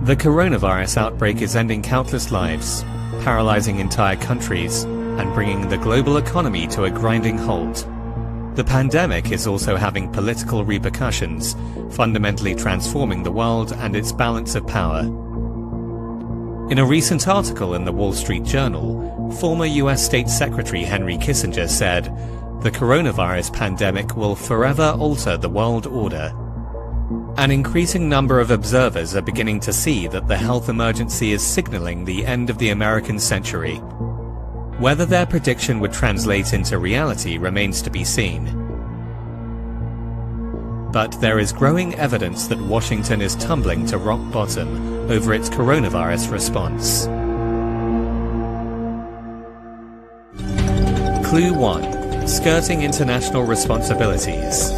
The coronavirus outbreak is ending countless lives, paralyzing entire countries, and bringing the global economy to a grinding halt. The pandemic is also having political repercussions, fundamentally transforming the world and its balance of power. In a recent article in the Wall Street Journal, former US State Secretary Henry Kissinger said, "The coronavirus pandemic will forever alter the world order." An increasing number of observers are beginning to see that the health emergency is signaling the end of the American century. Whether their prediction would translate into reality remains to be seen. But there is growing evidence that Washington is tumbling to rock bottom over its coronavirus response. Clue 1. Skirting international responsibilities.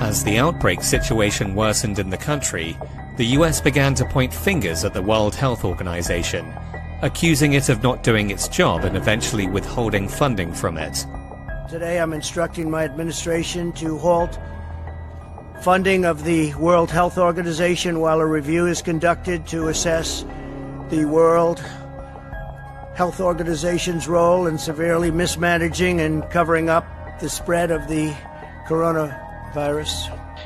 As the outbreak situation worsened in the country, the US began to point fingers at the World Health Organization, accusing it of not doing its job and eventually withholding funding from it. Today I'm instructing my administration to halt funding of the World Health Organization while a review is conducted to assess the World Health Organization's role in severely mismanaging and covering up the spread of the coronavirus.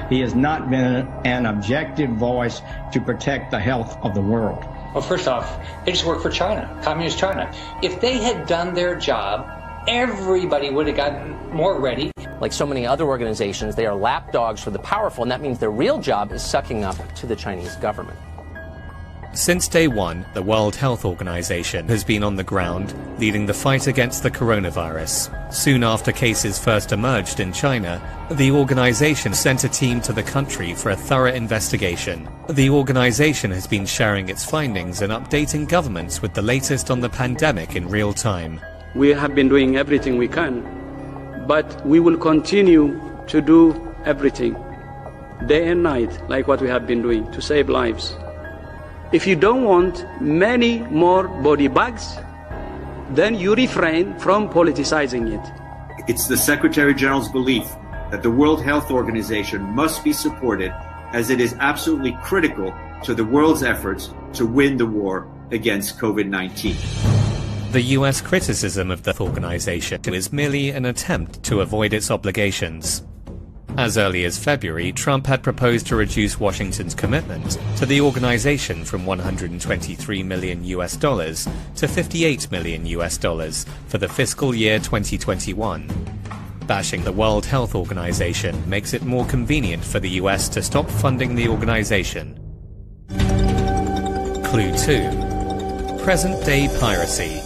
He has not been an objective voice to protect the health of the world. Well, first off, they just work for China, Communist China. If they had done their job, everybody would have gotten more ready. Like so many other organizations, they are lapdogs for the powerful, and that means their real job is sucking up to the Chinese government. Since day one, the World Health Organization has been on the ground, leading the fight against the coronavirus. Soon after cases first emerged in China, the organization sent a team to the country for a thorough investigation. The organization has been sharing its findings and updating governments with the latest on the pandemic in real time. We have been doing everything we can, but we will continue to do everything, day and night, like what we have been doing, to save lives. If you don't want many more body bags, then you refrain from politicizing it. It's the Secretary General's belief that the World Health Organization must be supported, as it is absolutely critical to the world's efforts to win the war against COVID-19. The US criticism of the organization is merely an attempt to avoid its obligations. As early as February, Trump had proposed to reduce Washington's commitment to the organization from $123 million to $58 million for the fiscal year 2021. Bashing the World Health Organization makes it more convenient for the US to stop funding the organization. Clue 2. Present-day piracy.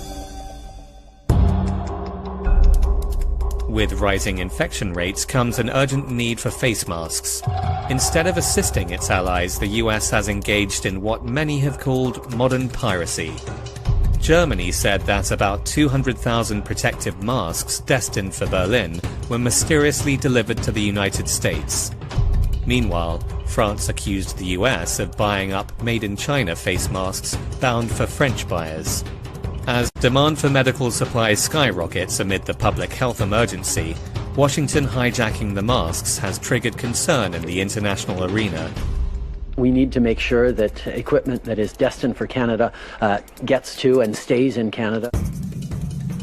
With rising infection rates comes an urgent need for face masks. Instead of assisting its allies, the US has engaged in what many have called modern piracy. Germany said that about 200,000 protective masks destined for Berlin were mysteriously delivered to the United States. Meanwhile, France accused the US of buying up made-in-China face masks bound for French buyers. As demand for medical supplies skyrockets amid the public health emergency, Washington hijacking the masks has triggered concern in the international arena. We need to make sure that equipment that is destined for Canada gets to and stays in Canada.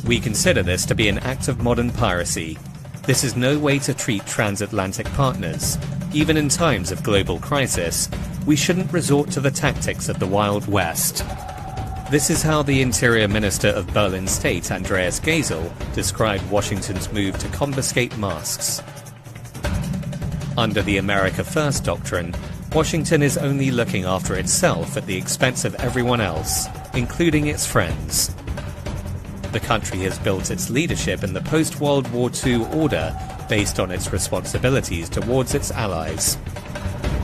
We consider this to be an act of modern piracy. This is no way to treat transatlantic partners. Even in times of global crisis, we shouldn't resort to the tactics of the Wild West. This is how the Interior Minister of Berlin State, Andreas Geisel, described Washington's move to confiscate masks. Under the America First doctrine, Washington is only looking after itself at the expense of everyone else, including its friends. The country has built its leadership in the post-World War II order based on its responsibilities towards its allies.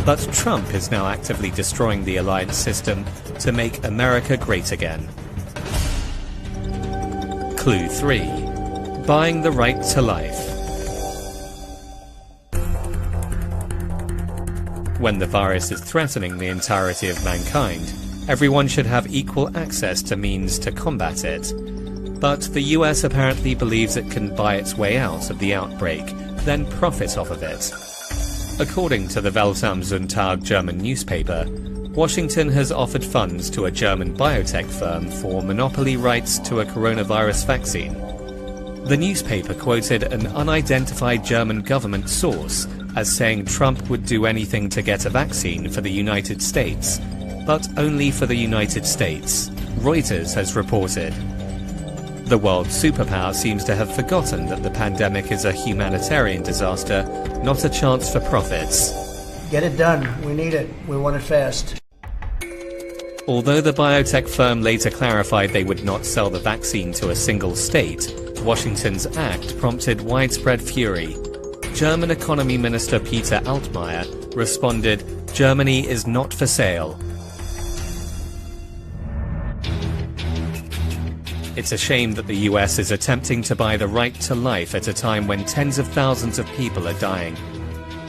But Trump is now actively destroying the alliance system to make America great again. Clue 3. Buying the right to life. When the virus is threatening the entirety of mankind, everyone should have equal access to means to combat it. But the US apparently believes it can buy its way out of the outbreak, then profit off of it. According to the Welt am Sonntag German newspaper, Washington has offered funds to a German biotech firm for monopoly rights to a coronavirus vaccine. The newspaper quoted an unidentified German government source as saying Trump would do anything to get a vaccine for the United States, but only for the United States, Reuters has reported. The world superpower seems to have forgotten that the pandemic is a humanitarian disaster, not a chance for profits. Get it done. We need it. We want it fast. Although the biotech firm later clarified they would not sell the vaccine to a single state, Washington's act prompted widespread fury. German Economy Minister Peter Altmaier responded, "Germany is not for sale." It's a shame that the US is attempting to buy the right to life at a time when tens of thousands of people are dying.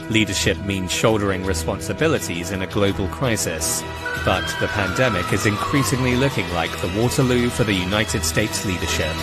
Leadership means shouldering responsibilities in a global crisis. But the pandemic is increasingly looking like the Waterloo for the United States leadership.